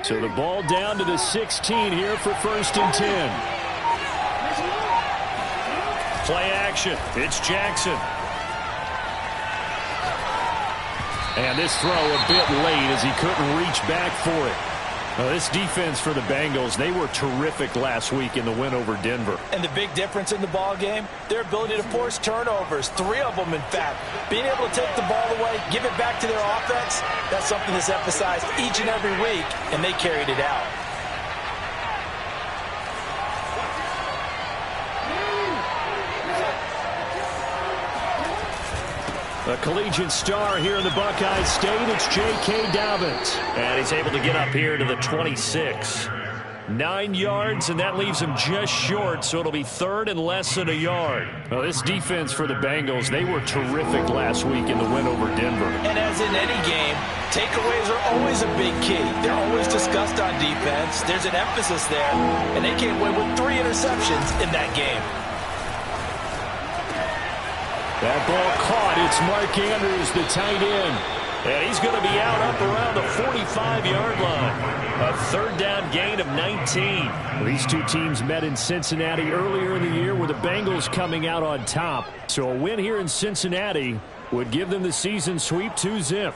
So the ball down to the 16 here for 1st and 10. Play action. It's Jackson. And this throw a bit late as he couldn't reach back for it. Now, this defense for the Bengals, they were terrific last week in the win over Denver. And the big difference in the ball game, their ability to force turnovers, 3 of them in fact. Being able to take the ball away, give it back to their offense, that's something that's emphasized each and every week, and they carried it out. A collegiate star here in the Buckeye State, it's J.K. Dobbins. And he's able to get up here to the 26. 9 yards, and that leaves him just short, so it'll be 3rd and less than a yard. Well, this defense for the Bengals, they were terrific last week in the win over Denver. And as in any game, takeaways are always a big key. They're always discussed on defense. There's an emphasis there, and they came away with 3 interceptions in that game. That ball caught. It's Mark Andrews, the tight end. And he's going to be out up around the 45-yard line. A 3rd down gain of 19. These two teams met in Cincinnati earlier in the year with the Bengals coming out on top. So a win here in Cincinnati would give them the season sweep 2-zip.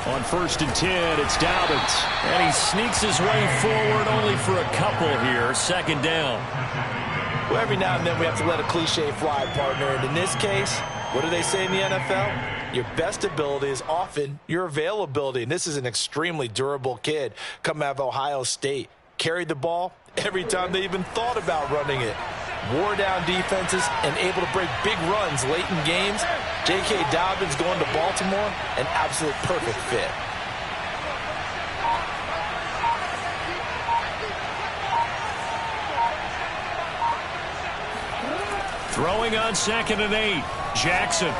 On 1st and 10, it's Dobbins. And he sneaks his way forward only for a couple here. 2nd down. Well, every now and then we have to let a cliche fly, partner. And in this case, what do they say in the NFL? Your best ability is often your availability. And this is an extremely durable kid coming out of Ohio State. Carried the ball every time they even thought about running it. Wore down defenses and able to break big runs late in games. J.K. Dobbins going to Baltimore, an absolute perfect fit. Throwing on 2nd and 8, Jackson.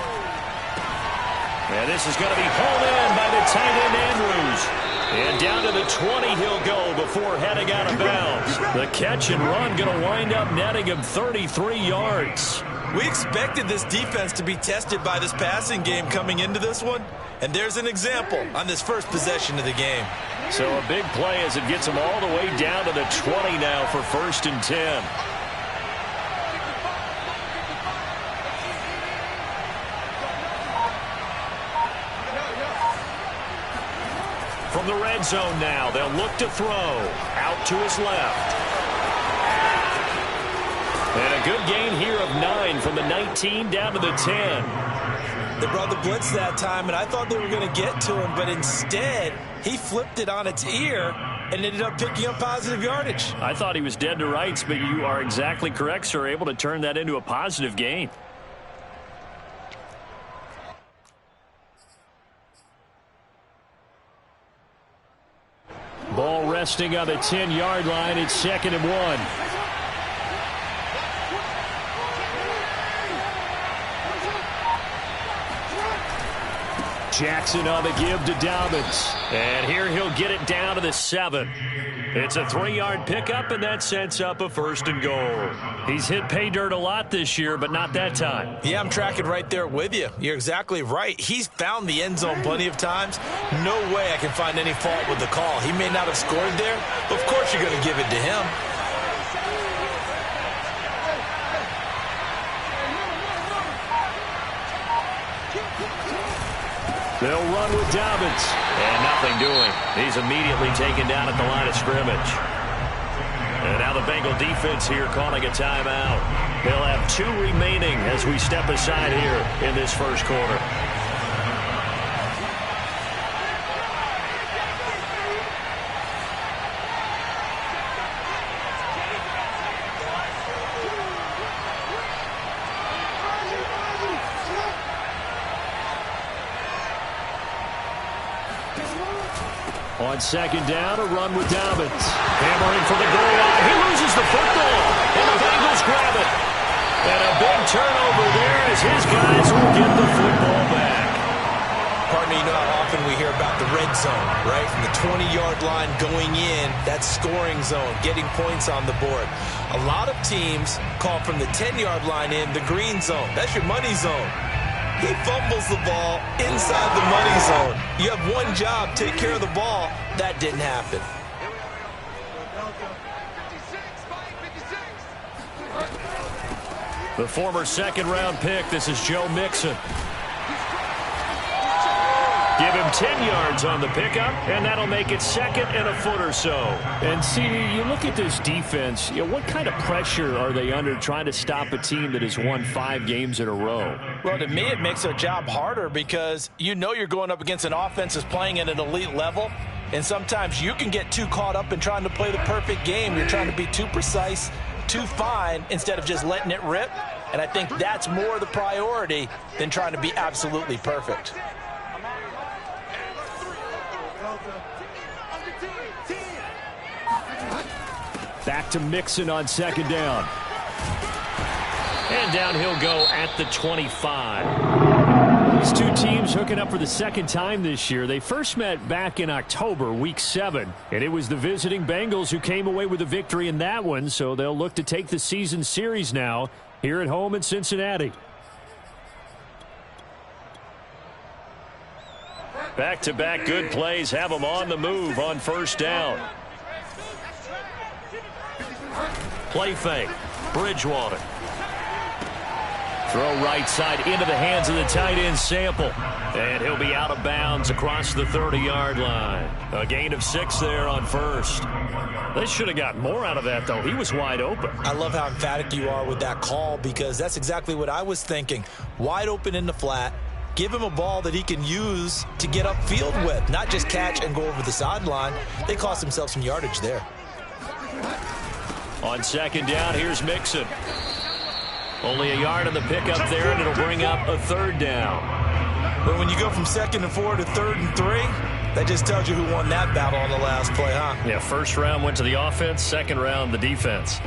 And this is going to be hauled in by the tight end Andrews. And down to the 20 he'll go before heading out of bounds. The catch and run going to wind up netting him 33 yards. We expected this defense to be tested by this passing game coming into this one. And there's an example on this first possession of the game. So a big play as it gets him all the way down to the 20 now for 1st and 10. From the red zone now, they'll look to throw. Out to his left. And a good gain here of 9 from the 19 down to the 10. They brought the blitz that time, and I thought they were going to get to him, but instead, he flipped it on its ear and ended up picking up positive yardage. I thought he was dead to rights, but you are exactly correct, sir. Able to turn that into a positive gain. Ball resting on the 10-yard line. It's 2nd and 1. Jackson on the give to Dobbins. And here he'll get it down to the 7. It's a 3-yard pickup, and that sets up a 1st and goal. He's hit pay dirt a lot this year, but not that time. Yeah, I'm tracking right there with you. You're exactly right. He's found the end zone plenty of times. No way I can find any fault with the call. He may not have scored there, but of course you're going to give it to him. They'll run with Dobbins. And nothing doing. He's immediately taken down at the line of scrimmage. And now the Bengal defense here calling a timeout. They'll have 2 remaining as we step aside here in this first quarter. On 2nd down, a run with Dobbins. Hammering for the goal line. He loses the football. And the Bengals grab it. And a big turnover there as his guys will get the football back. Partner, you know how often we hear about the red zone, right? From the 20-yard line going in, that scoring zone, getting points on the board. A lot of teams call from the 10-yard line in the green zone. That's your money zone. He fumbles the ball inside the money zone. You have one job, take care of the ball. That didn't happen. The former second-round pick, this is Joe Mixon. Give him 10 yards on the pickup, and that'll make it second and a foot or so. And see, you look at this defense, what kind of pressure are they under trying to stop a team that has won 5 games in a row? Well, to me, it makes their job harder because you know you're going up against an offense that's playing at an elite level, and sometimes you can get too caught up in trying to play the perfect game. You're trying to be too precise, too fine, instead of just letting it rip. And I think that's more the priority than trying to be absolutely perfect. Back to Mixon on second down. And down he'll go at the 25. These two teams hooking up for the second time this year. They first met back in October, week 7. And it was the visiting Bengals who came away with a victory in that one. So they'll look to take the season series now here at home in Cincinnati. Back-to-back good plays have them on the move on first down. Play fake. Bridgewater. Throw right side into the hands of the tight end Sample. And he'll be out of bounds across the 30-yard line. A gain of 6 there on first. They should have got more out of that, though. He was wide open. I love how emphatic you are with that call because that's exactly what I was thinking. Wide open in the flat. Give him a ball that he can use to get upfield with, not just catch and go over the sideline. They cost themselves some yardage there. On second down, here's Mixon. Only a yard on the pickup there, and it'll bring up a third down. But when you go from 2nd and 4 to 3rd and 3, that just tells you who won that battle on the last play, huh? Yeah, first round went to the offense, second round the defense.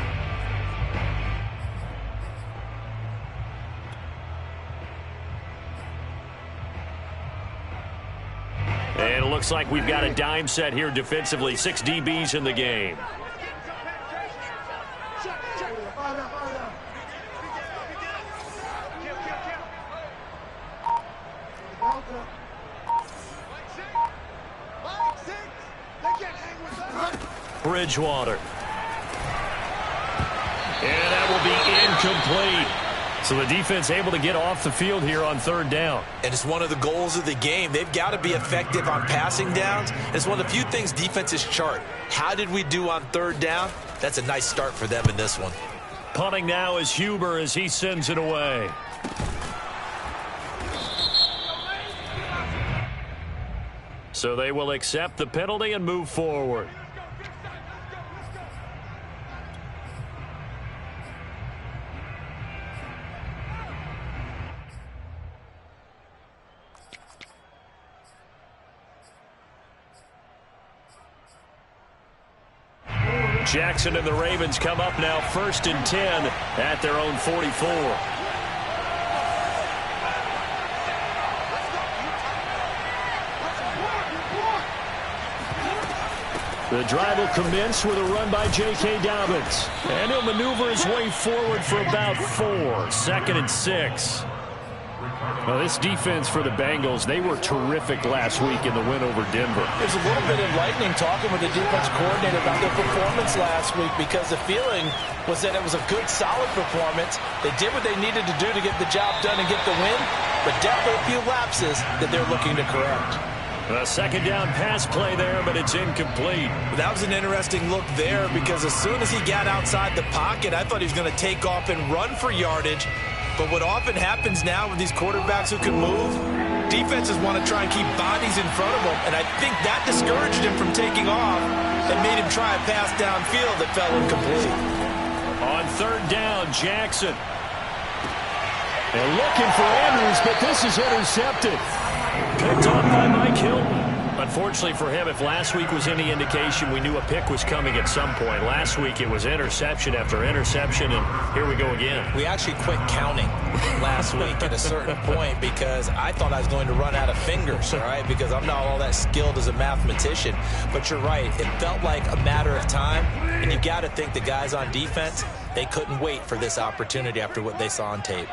And it looks like we've got a dime set here defensively. 6 DBs in the game. Bridgewater. And that will be incomplete. So the defense able to get off the field here on third down. And it's one of the goals of the game. They've got to be effective on passing downs. It's one of the few things defenses chart. How did we do on third down? That's a nice start for them in this one. Punting now is Huber as he sends it away. So they will accept the penalty and move forward. Jackson and the Ravens come up now 1st and 10 at their own 44. The drive will commence with a run by J.K. Dobbins. And he'll maneuver his way forward for about 4. 2nd and 6. Well, this defense for the Bengals, they were terrific last week in the win over Denver. There's a little bit enlightening talking with the defense coordinator about their performance last week because the feeling was that it was a good, solid performance. They did what they needed to do to get the job done and get the win, but definitely a few lapses that they're looking to correct. A second down pass play there, but it's incomplete. That was an interesting look there because as soon as he got outside the pocket, I thought he was going to take off and run for yardage. But what often happens now with these quarterbacks who can move, defenses want to try and keep bodies in front of them. And I think that discouraged him from taking off and made him try a pass downfield that fell incomplete. On third down, Jackson. They're looking for Andrews, but this is intercepted. Picked off by Mike Hilton. Unfortunately for him, if last week was any indication, we knew a pick was coming at some point. Last week it was interception after interception, and here we go again. We actually quit counting last week at a certain point because I thought I was going to run out of fingers, all right, because I'm not all that skilled as a mathematician. But you're right. It felt like a matter of time, and you got to think the guys on defense, they couldn't wait for this opportunity after what they saw on tape.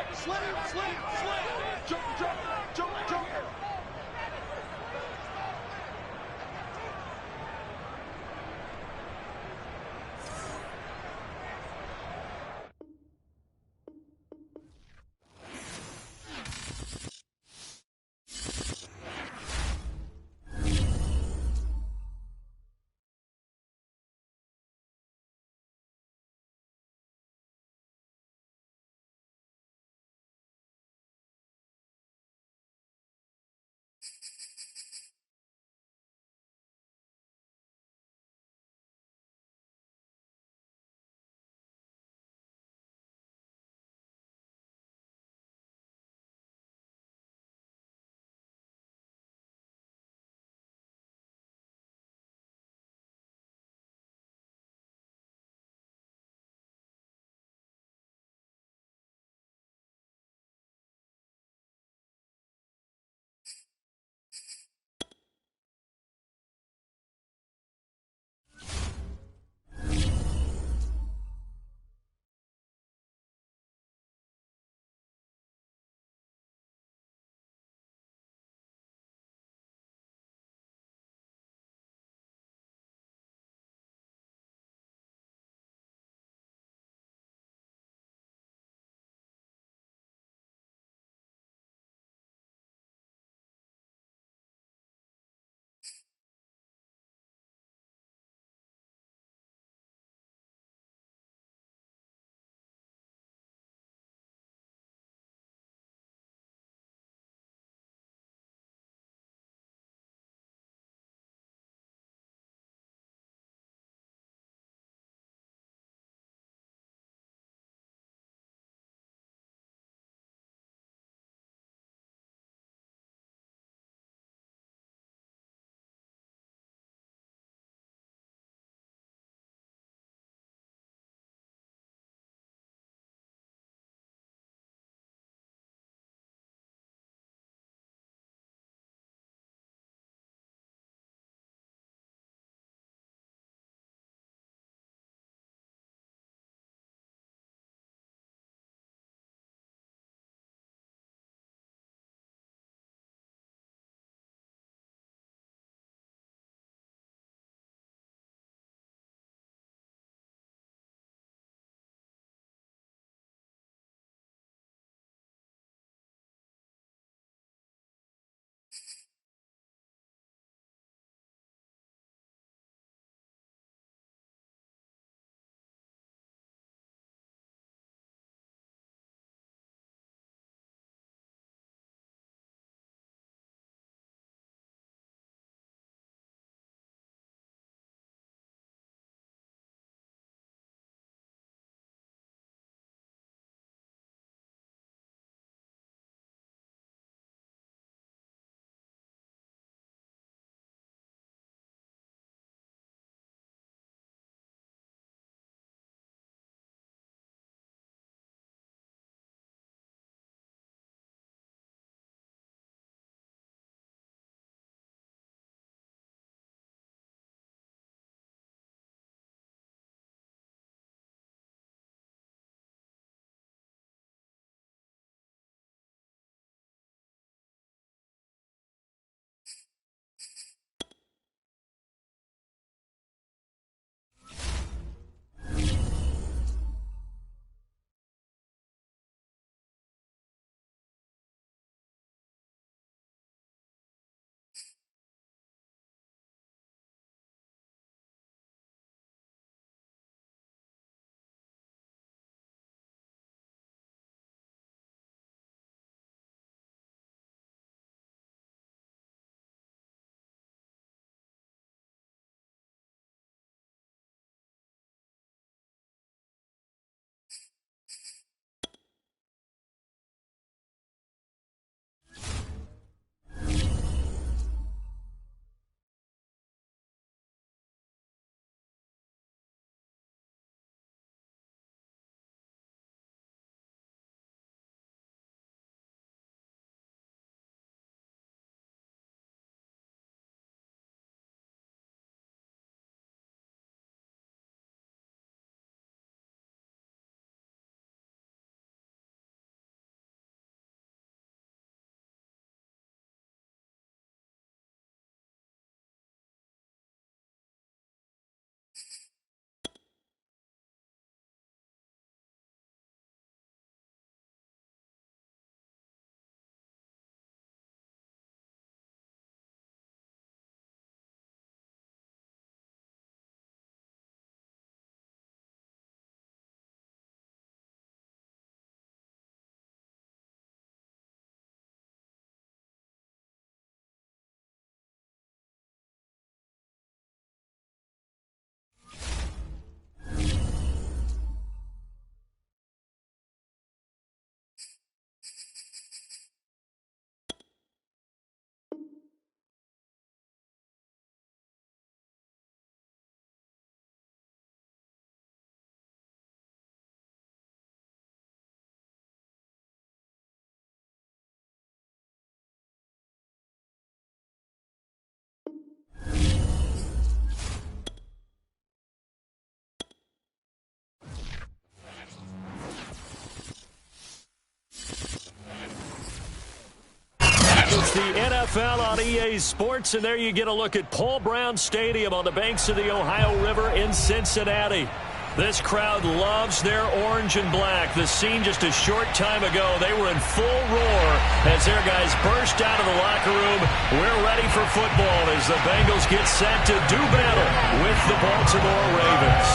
NFL on EA Sports, and there you get a look at Paul Brown Stadium on the banks of the Ohio River in Cincinnati. This crowd loves their orange and black. The scene just a short time ago, they were in full roar as their guys burst out of the locker room. We're ready for football as the Bengals get set to do battle with the Baltimore Ravens.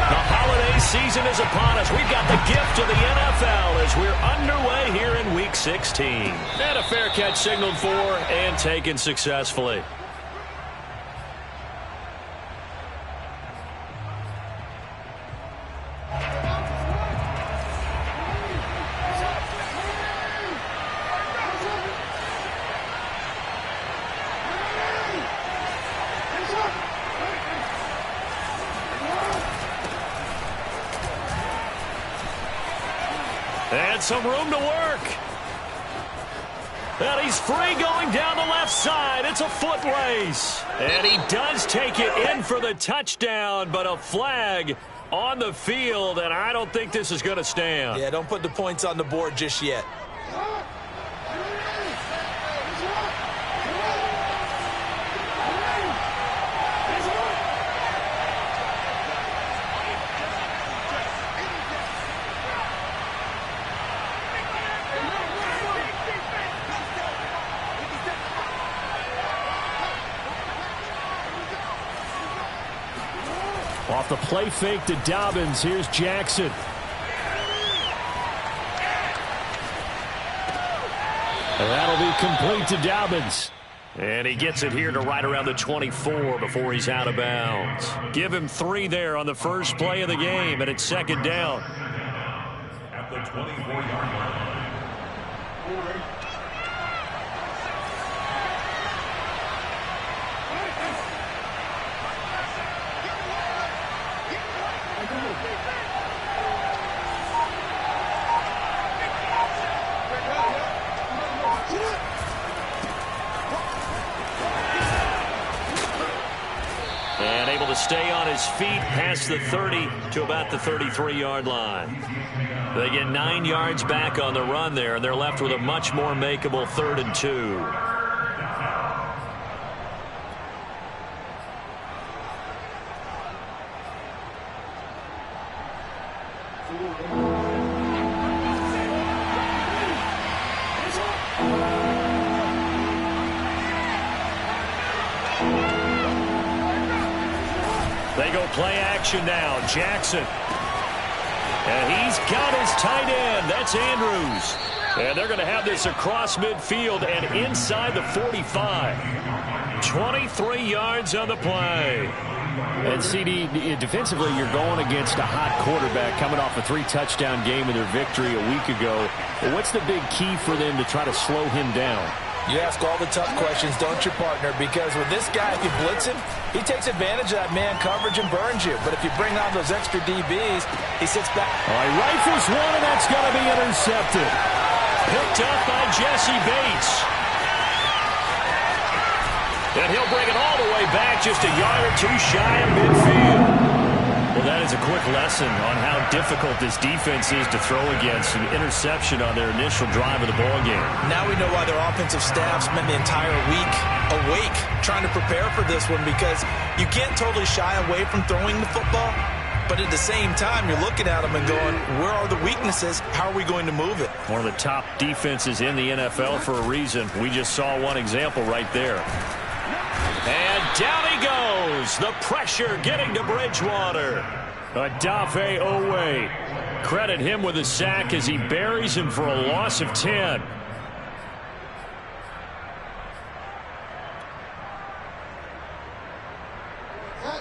The holiday season is upon us. We've got the gift of the NFL as we're underway here in Week 16. And a fair catch signaled for and taken successfully. And some room to work. And he's free going down the left side. It's a foot race. And he does take it in for the touchdown, but a flag on the field, and I don't think this is going to stand. Yeah, don't put the points on the board just yet. Off the play fake to Dobbins. Here's Jackson. And that'll be complete to Dobbins. And he gets it here to right around the 24 before he's out of bounds. Give him 3 there on the first play of the game, and it's second down. At the 24-yard line. And able to stay on his feet past the 30 to about the 33-yard line. They get 9 yards back on the run there, and they're left with a much more makeable 3rd and 2. They go play action now. Jackson. And he's got his tight end. That's Andrews. And they're going to have this across midfield and inside the 45. 23 yards on the play. And CD, defensively, you're going against a hot quarterback coming off a 3-touchdown game in their victory a week ago. But what's the big key for them to try to slow him down? You ask all the tough questions, don't you, partner? Because with this guy, if you blitz him, he takes advantage of that man coverage and burns you. But if you bring on those extra DBs, he sits back. All right, rifles one, and that's going to be intercepted. Picked up by Jesse Bates. And he'll bring it all the way back just a yard or 2 shy of midfield. Well, that is a quick lesson on how difficult this defense is to throw against. An interception on their initial drive of the ballgame. Now we know why their offensive staff spent the entire week awake trying to prepare for this one, because you can't totally shy away from throwing the football. But at the same time, you're looking at them and going, where are the weaknesses? How are we going to move it? One of the top defenses in the NFL for a reason. We just saw one example right there. And down he goes. The pressure getting to Bridgewater. Odafe Owe. Credit him with a sack as he buries him for a loss of 10.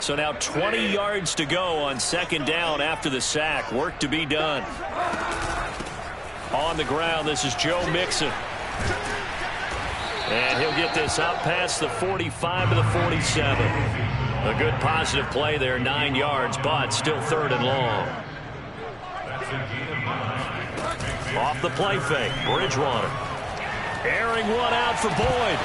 So now 20 yards to go on second down after the sack. Work to be done. On the ground, this is Joe Mixon. And he'll get this out past the 45 to the 47. A good positive play there, 9 yards, but still 3rd and long. Off the play fake, Bridgewater. Airing one out for Boyd.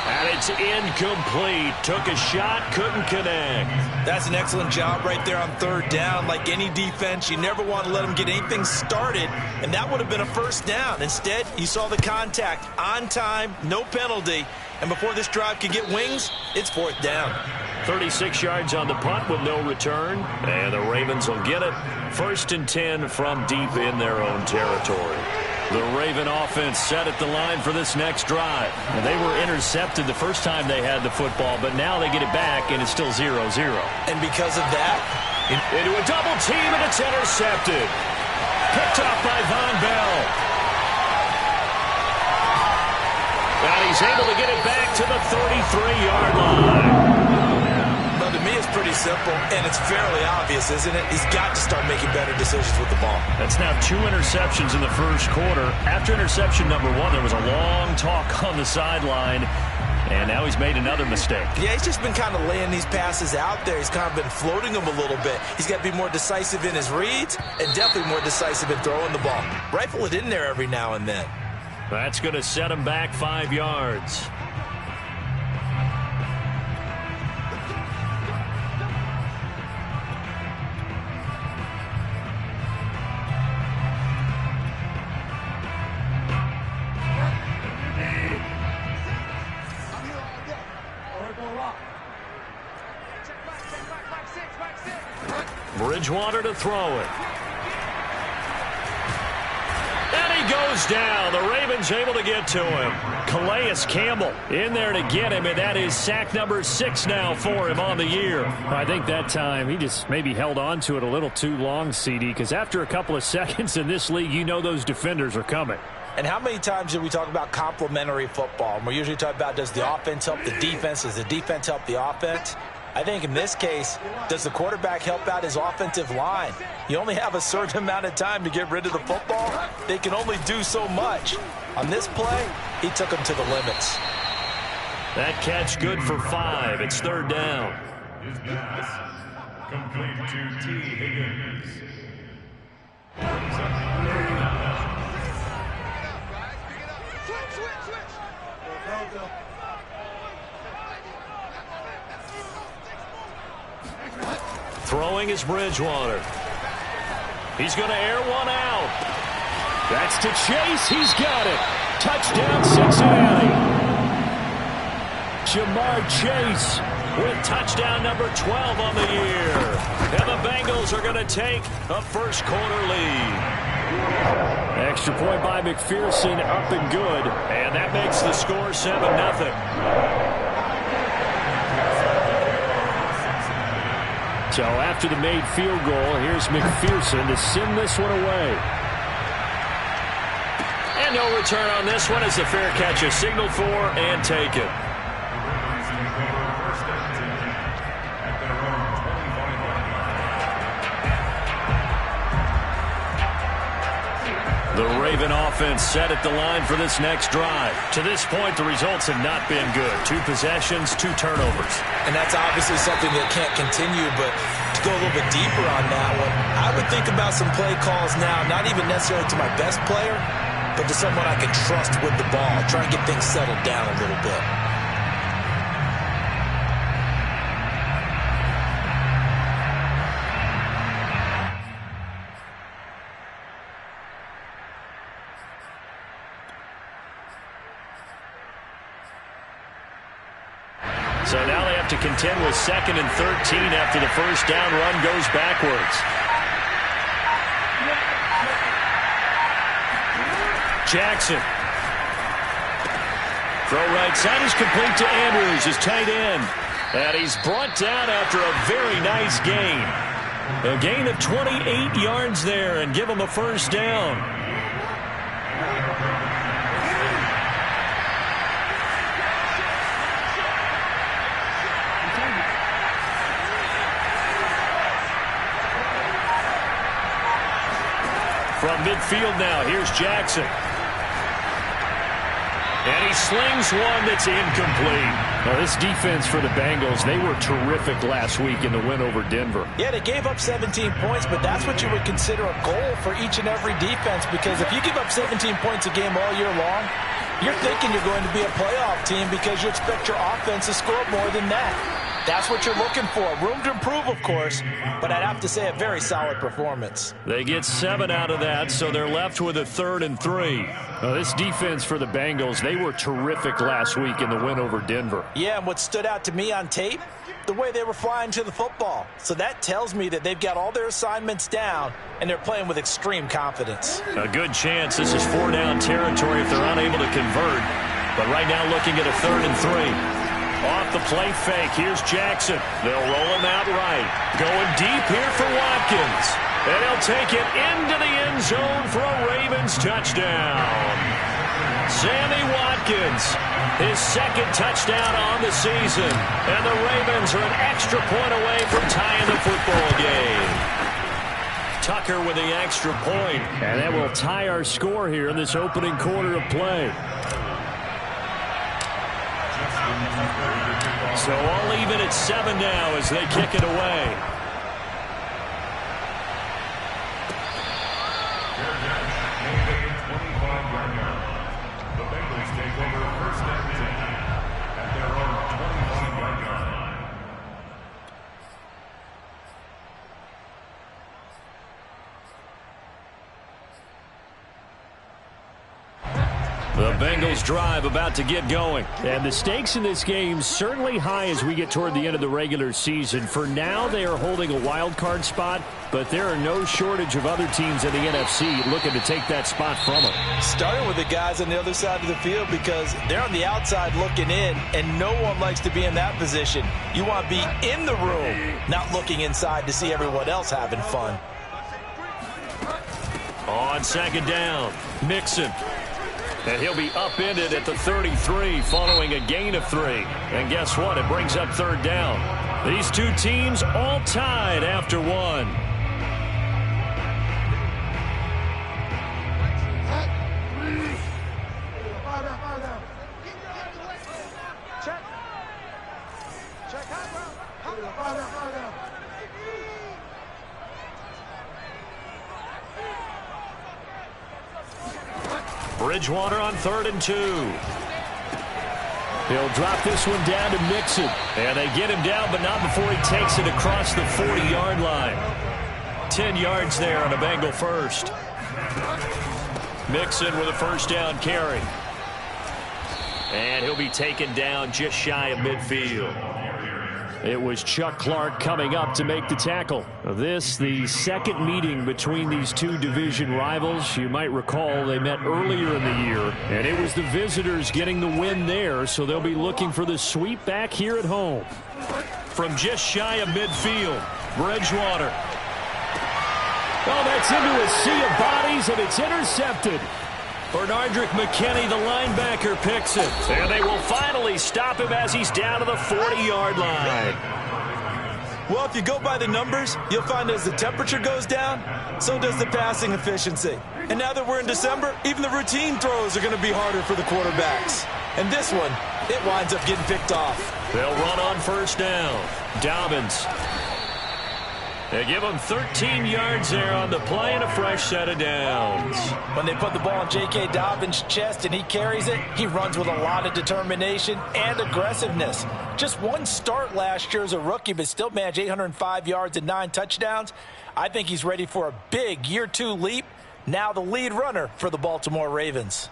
And it's incomplete. Took a shot, couldn't connect. That's an excellent job right there on third down. Like any defense, you never want to let them get anything started, and that would have been a first down. Instead, you saw the contact on time, no penalty, and before this drive could get wings, it's fourth down. 36 yards on the punt with no return, and the Ravens will get it. 1st and 10 from deep in their own territory. The Raven offense set at the line for this next drive. And they were intercepted the first time they had the football, but now they get it back, and it's still 0-0. And because of that, into a double team, and it's intercepted. Picked off by Von Bell. And he's able to get it back to the 33-yard line. Well, to me, it's pretty simple, and it's fairly obvious, isn't it? He's got to start making better decisions with the ball. That's now 2 interceptions in the first quarter. After interception number 1, there was a long talk on the sideline, and now he's made another mistake. Yeah, he's just been kind of laying these passes out there. He's kind of been floating them a little bit. He's got to be more decisive in his reads and definitely more decisive in throwing the ball. Rifle it in there every now and then. That's going to set him back 5 yards. Bridgewater to throw it. And he goes down. The Ravens able to get to him. Calais Campbell in there to get him, and that is sack number 6 now for him on the year. I think that time he just maybe held on to it a little too long, CD, because after a couple of seconds in this league, you know those defenders are coming. And how many times do we talk about complementary football? And we're usually talking about, does the offense help the defense? Does the defense help the offense? I think in this case, does the quarterback help out his offensive line? You only have a certain amount of time to get rid of the football. They can only do so much. On this play, he took them to the limits. That catch good for 5. It's 3rd down. His pass complete to T. Higgins. Throwing is Bridgewater. He's going to air one out. That's to Chase. He's got it. Touchdown, Cincinnati. Jamar Chase with touchdown number 12 on the year. And the Bengals are going to take a first quarter lead. Extra point by McPherson, up and good. And that makes the score 7-0. So after the made field goal, here's McPherson to send this one away. And no return on this one as the fair catch is signaled for and taken. The Raven offense set at the line for this next drive. To this point, the results have not been good. 2 possessions, 2 turnovers. And that's obviously something that can't continue, but to go a little bit deeper on that one, I would think about some play calls now, not even necessarily to my best player, but to someone I can trust with the ball. Try and get things settled down a little bit. So now they have to contend with 2nd and 13 after the first down run goes backwards. Jackson. Throw right side is complete to Andrews, his tight end. And he's brought down after a very nice gain. A gain of 28 yards there and give him a first down. From midfield now, here's Jackson. And he slings one that's incomplete. Now, this defense for the Bengals, they were terrific last week in the win over Denver. Yeah, they gave up 17 points, but that's what you would consider a goal for each and every defense, because if you give up 17 points a game all year long, You're thinking you're going to be a playoff team because you expect your offense to score more than that. That's what you're looking for. Room to improve, of course, but I'd have to say a very solid performance. They get 7 out of that, so they're left with a 3rd and 3. Now, this defense for the Bengals, they were terrific last week in the win over Denver. Yeah, and what stood out to me on tape, the way they were flying to the football. So that tells me that they've got all their assignments down, and they're playing with extreme confidence. A good chance this is 4-down territory if they're unable to convert. But right now looking at a 3rd and 3. Off the play fake, here's Jackson. They'll roll him out right. Going deep here for Watkins. And he'll take it into the end zone for a Ravens touchdown. Sammy Watkins, his 2nd touchdown on the season. And the Ravens are an extra point away from tying the football game. Tucker with the extra point. And that will tie our score here in this opening quarter of play. So all even at 7 now as they kick it away. The Bengals take over 1st and 10 at their own 25-yard line. The Bengals drive about to get going. And the stakes in this game certainly high as we get toward the end of the regular season. For now, they are holding a wild card spot, but there are no shortage of other teams in the NFC looking to take that spot from them. Starting with the guys on the other side of the field because they're on the outside looking in, and no one likes to be in that position. You want to be in the room, not looking inside to see everyone else having fun. On 2nd down, Mixon. And he'll be upended at the 33 following a gain of 3. And guess what? It brings up 3rd down. These two teams all tied after 1. Bridgewater on 3rd and 2. He'll drop this one down to Mixon. And they get him down, but not before he takes it across the 40-yard line. 10 yards there on a Bengal first. Mixon with a 1st down carry. And he'll be taken down just shy of midfield. It was Chuck Clark coming up to make the tackle. This, the 2nd meeting between these two division rivals. You might recall they met earlier in the year, and it was the visitors getting the win there, so they'll be looking for the sweep back here at home. From just shy of midfield, Bridgewater. Oh, that's into a sea of bodies, and it's intercepted. Bernardrick McKinney, the linebacker, picks it. And they will finally stop him as he's down to the 40-yard line. Well, if you go by the numbers, you'll find as the temperature goes down, so does the passing efficiency. And now that we're in December, even the routine throws are going to be harder for the quarterbacks. And this one, it winds up getting picked off. They'll run on 1st down. Dobbins. They give him 13 yards there on the play and a fresh set of downs. When they put the ball in J.K. Dobbins' chest and he carries it, he runs with a lot of determination and aggressiveness. Just one start last year as a rookie, but still managed 805 yards and 9 touchdowns. I think he's ready for a big year 2 leap. Now the lead runner for the Baltimore Ravens.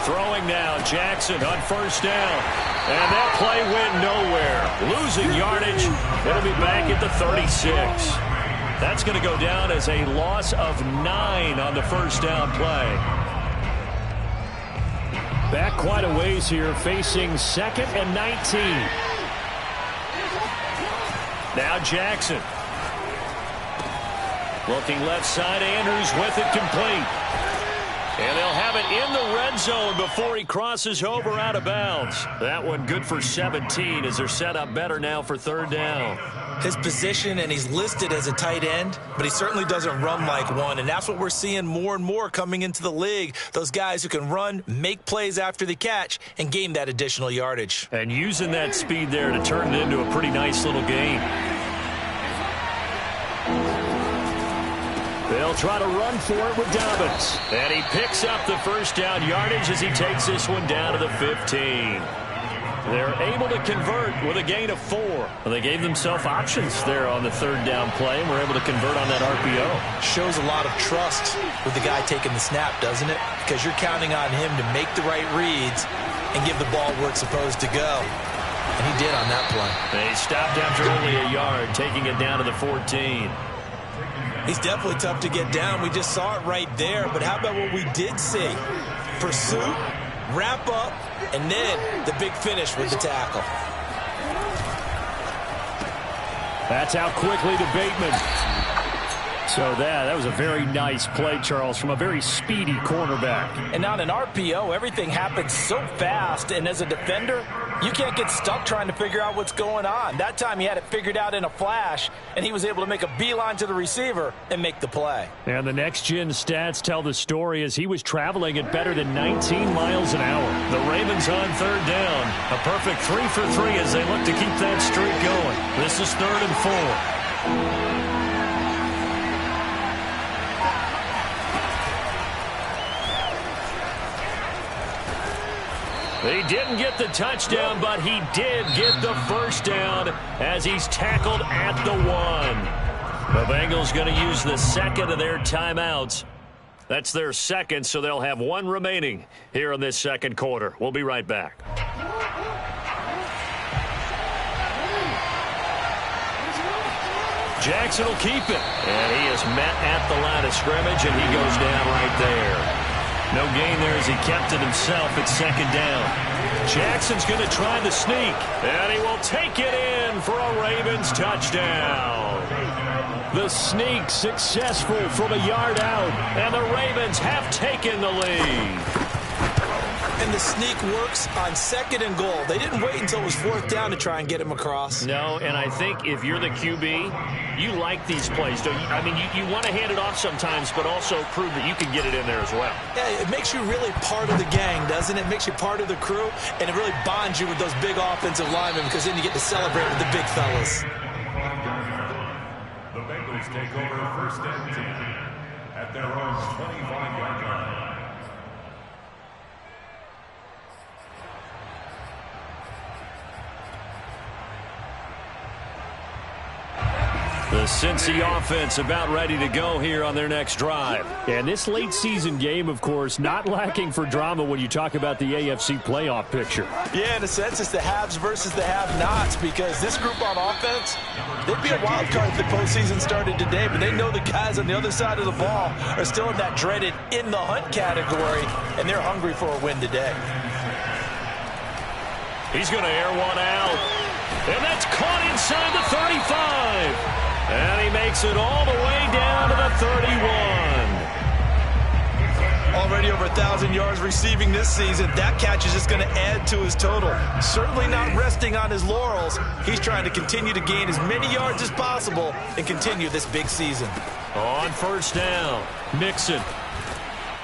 Throwing now, Jackson on 1st down. And that play went nowhere. Losing yardage. It'll be back at the 36. That's going to go down as a loss of 9 on the 1st down play. Back quite a ways here, facing 2nd and 19. Now Jackson. Looking left side, Andrews with it complete. And they'll have it in the red zone before he crosses over out of bounds. That one good for 17 as they're set up better now for 3rd down. His position, and he's listed as a tight end, but he certainly doesn't run like one, and that's what we're seeing more and more coming into the league. Those guys who can run, make plays after the catch, and gain that additional yardage. And using that speed there to turn it into a pretty nice little game. They'll try to run for it with Dobbins. And he picks up the first down yardage as he takes this one down to the 15. They're able to convert with a gain of 4. Well, they gave themselves options there on the third down play, and were able to convert on that RPO. Shows a lot of trust with the guy taking the snap, doesn't it? Because you're counting on him to make the right reads and give the ball where it's supposed to go. And he did on that play. They stopped after only a yard, taking it down to the 14. He's definitely tough to get down. We just saw it right there. But how about what we did see? Pursuit, wrap up, and then the big finish with the tackle. That's out quickly to Bateman. So that was a very nice play, Charles, from a very speedy cornerback. And on an RPO, everything happens so fast. And as a defender, you can't get stuck trying to figure out what's going on. That time he had it figured out in a flash, and he was able to make a beeline to the receiver and make the play. And the next-gen stats tell the story as he was traveling at better than 19 miles an hour. The Ravens on third down. A perfect 3 for 3 as they look to keep that streak going. This is 3rd and 4. He didn't get the touchdown, but he did get the first down as he's tackled at the 1. The Bengals going to use the second of their timeouts. That's their second, so they'll have 1 remaining here in this second quarter. We'll be right back. Jackson will keep it. And he is met at the line of scrimmage, and he goes down right there. No gain there as he kept it himself at 2nd down. Jackson's going to try the sneak, and he will take it in for a Ravens touchdown. The sneak successful from a yard out, and the Ravens have taken the lead. And the sneak works on 2nd and goal. They didn't wait until it was 4th down to try and get him across. No, and I think if you're the QB, you like these plays, don't you? I mean, you want to hand it off sometimes, but also prove that you can get it in there as well. Yeah, it makes you really part of the gang, doesn't it? It makes you part of the crew, and it really bonds you with those big offensive linemen because then you get to celebrate with the big fellas. The Bengals take over 1st and 10 at their own 25-yard line. The Cincy offense about ready to go here on their next drive. And this late season game, of course, not lacking for drama when you talk about the AFC playoff picture. Yeah, in a sense, it's the haves versus the have-nots because this group on offense, they'd be a wild card if the postseason started today, but they know the guys on the other side of the ball are still in that dreaded in the hunt category, and they're hungry for a win today. He's going to air one out, and that's caught inside the 35. And he makes it all the way down to the 31. Already over 1,000 yards receiving this season. That catch is just going to add to his total. Certainly not resting on his laurels. He's trying to continue to gain as many yards as possible and continue this big season. On 1st down, Mixon.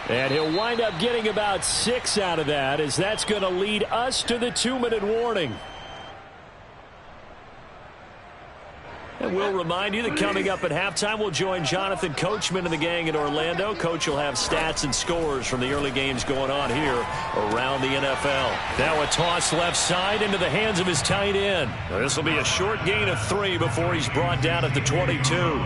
And he'll wind up getting about 6 out of that as that's going to lead us to the 2-minute warning. And we'll remind you that coming up at halftime, we'll join Jonathan Coachman and the gang in Orlando. Coach will have stats and scores from the early games going on here around the NFL. Now a toss left side into the hands of his tight end. This will be a short gain of 3 before he's brought down at the 22.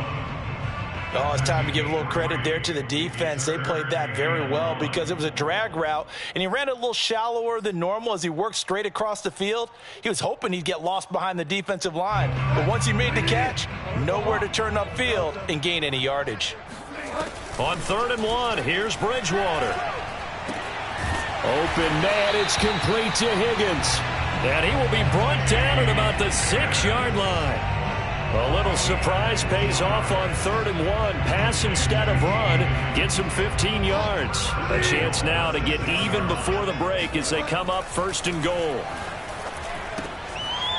Oh, it's time to give a little credit there to the defense. They played that very well because it was a drag route, and he ran it a little shallower than normal as he worked straight across the field. He was hoping he'd get lost behind the defensive line, but once he made the catch, nowhere to turn upfield and gain any yardage. On 3rd and 1, here's Bridgewater. Open man, it's complete to Higgins. And he will be brought down at about the 6-yard line. A little surprise pays off on 3rd and 1. Pass instead of run. Gets him 15 yards. A chance now to get even before the break as they come up 1st and goal.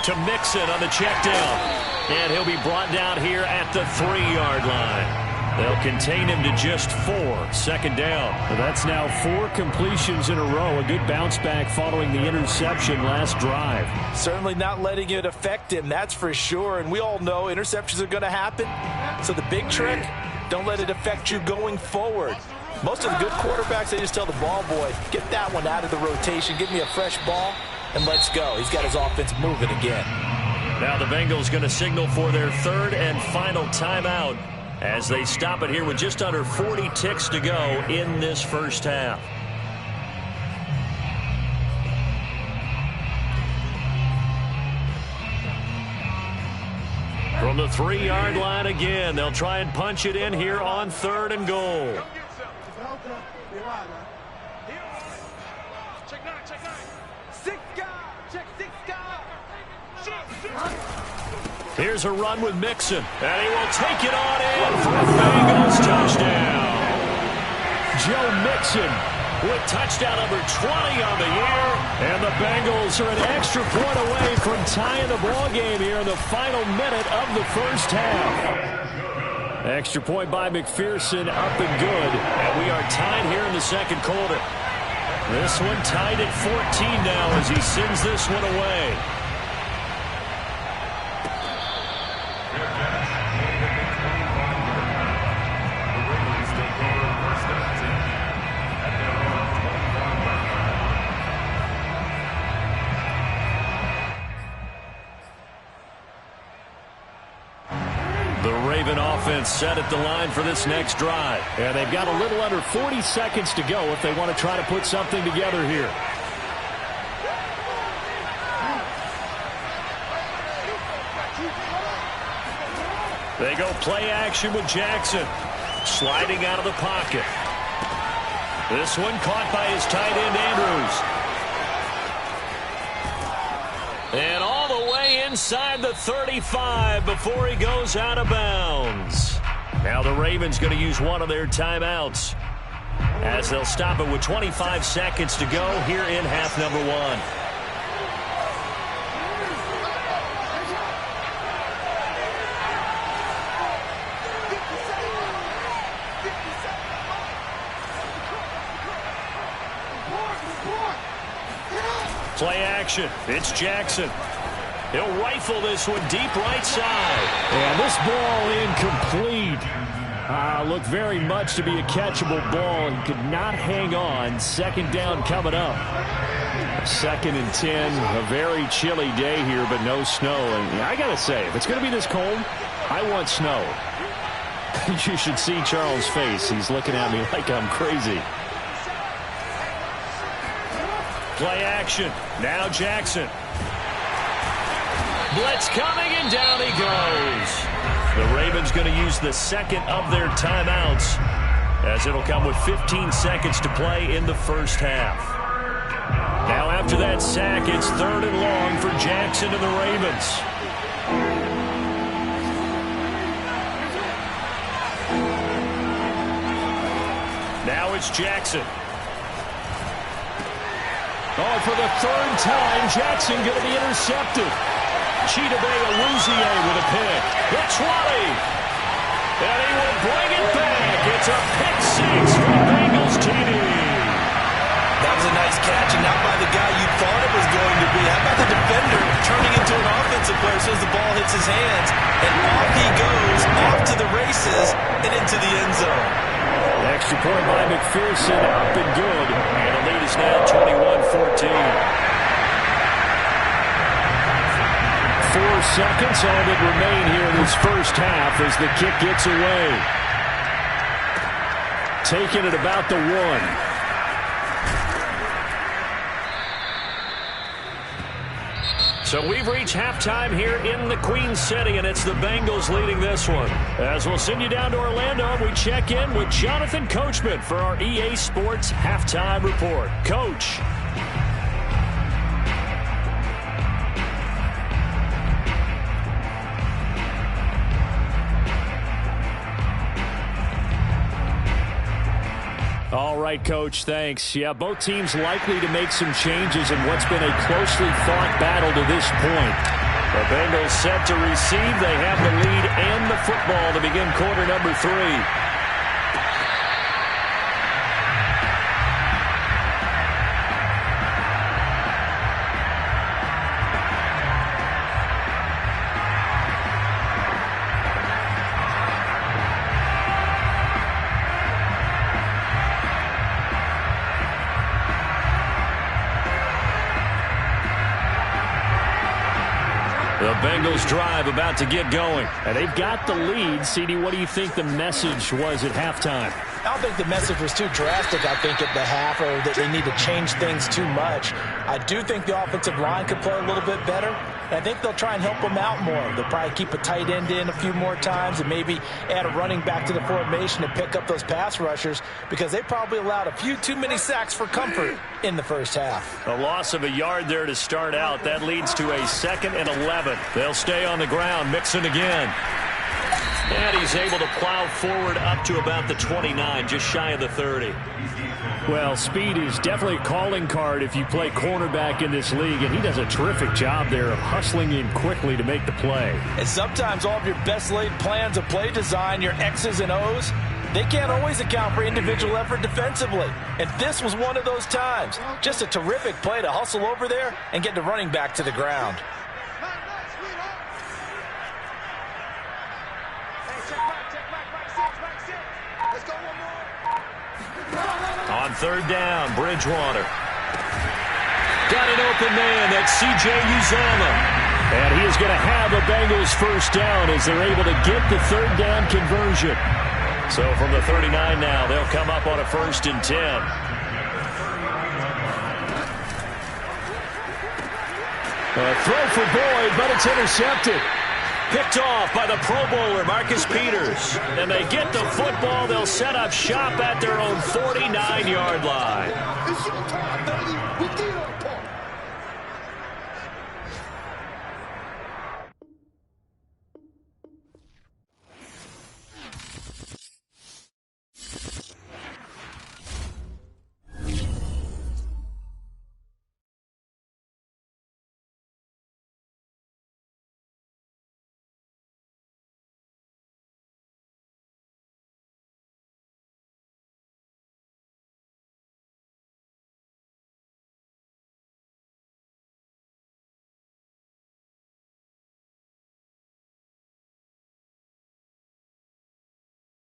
To Mixon on the check down. And he'll be brought down here at the 3-yard line. They'll contain him to just 4. 2nd down. That's now 4 completions in a row. A good bounce back following the interception last drive. Certainly not letting it affect him, that's for sure. And we all know interceptions are going to happen. So the big trick, Don't let it affect you going forward. Most of the good quarterbacks, they just tell the ball boy, get that one out of the rotation, give me a fresh ball, and let's go. He's got his offense moving again. Now the Bengals going to signal for their third and final timeout as they stop it here with just under 40 ticks to go in this first half. From the 3-yard line again, they'll try and punch it in here on 3rd and goal. Here's a run with Mixon, and he will take it on in for a Bengals touchdown. Joe Mixon with touchdown number 20 on the year, and the Bengals are an extra point away from tying the ball game here in the final minute of the first half. Extra point by McPherson, up and good, and we are tied here in the second quarter. This one tied at 14 now as he sends this one away. Offense set at the line for this next drive. And they've got a little under 40 seconds to go if they want to try to put something together here. They go play action with Jackson. Sliding out of the pocket. This one caught by his tight end, Andrews. And all the way inside the 35 before he goes out of bounds. Now the Ravens going to use one of their timeouts as they'll stop it with 25 seconds to go here in half number 1. Play action. It's Jackson. He'll rifle this one deep right side. And this ball incomplete. Looked very much to be a catchable ball. He could not hang on. Second down coming up. 2nd and 10. A very chilly day here, but no snow. And I got to say, if it's going to be this cold, I want snow. You should see Charles' face. He's looking at me like I'm crazy. Play action. Now Jackson. Blitz coming, and down he goes. The Ravens going to use the second of their timeouts as it'll come with 15 seconds to play in the first half. Now after that sack, it's 3rd and long for Jackson and the Ravens. Now it's Jackson. Oh, for the 3rd time, Jackson going to be intercepted. Chidobe Awuzie with a pick. The 20. And he will bring it back. It's a pick 6 for the Bengals TD. That was a nice catch, and not by the guy you thought it was going to be. How about the defender turning into an offensive player as soon as the ball hits his hands? And off he goes, off to the races, and into the end zone. Extra point by McPherson, up and good. And the lead is now 21-14. 4 seconds all that remain here in this first half as the kick gets away. Taking it about the 1. So we've reached halftime here in the Queen City, and it's the Bengals leading this one. As we'll send you down to Orlando, we check in with Jonathan Coachman for our EA Sports Halftime Report. Coach. All right, Coach, thanks. Yeah, both teams likely to make some changes in what's been a closely fought battle to this point. The Bengals set to receive. They have the lead and the football to begin quarter number 3. Bengals drive about to get going. And they've got the lead. CD, what do you think the message was at halftime? I don't think the message was too drastic, I think, at the half, or that they need to change things too much. I do think the offensive line could play a little bit better. And I think they'll try and help them out more. They'll probably keep a tight end in a few more times and maybe add a running back to the formation and pick up those pass rushers, because they probably allowed a few too many sacks for comfort in the first half. A loss of a yard there to start out. That leads to a 2nd and 11. They'll stay on the ground. Mixon again. And he's able to plow forward up to about the 29, just shy of the 30. Well, speed is definitely a calling card if you play cornerback in this league, and he does a terrific job there of hustling in quickly to make the play. And sometimes all of your best laid plans of play design, your X's and O's, they can't always account for individual effort defensively. And this was one of those times. Just a terrific play to hustle over there and get the running back to the ground. On 3rd down, Bridgewater. Got an open man. That's C.J. Uzomah. And he is going to have a Bengals first down as they're able to get the 3rd down conversion. So from the 39 now, they'll come up on a 1st and 10. A throw for Boyd, but it's intercepted. Picked off by the Pro Bowler, Marcus Peters. And they get the football. They'll set up shop at their own 49-yard line.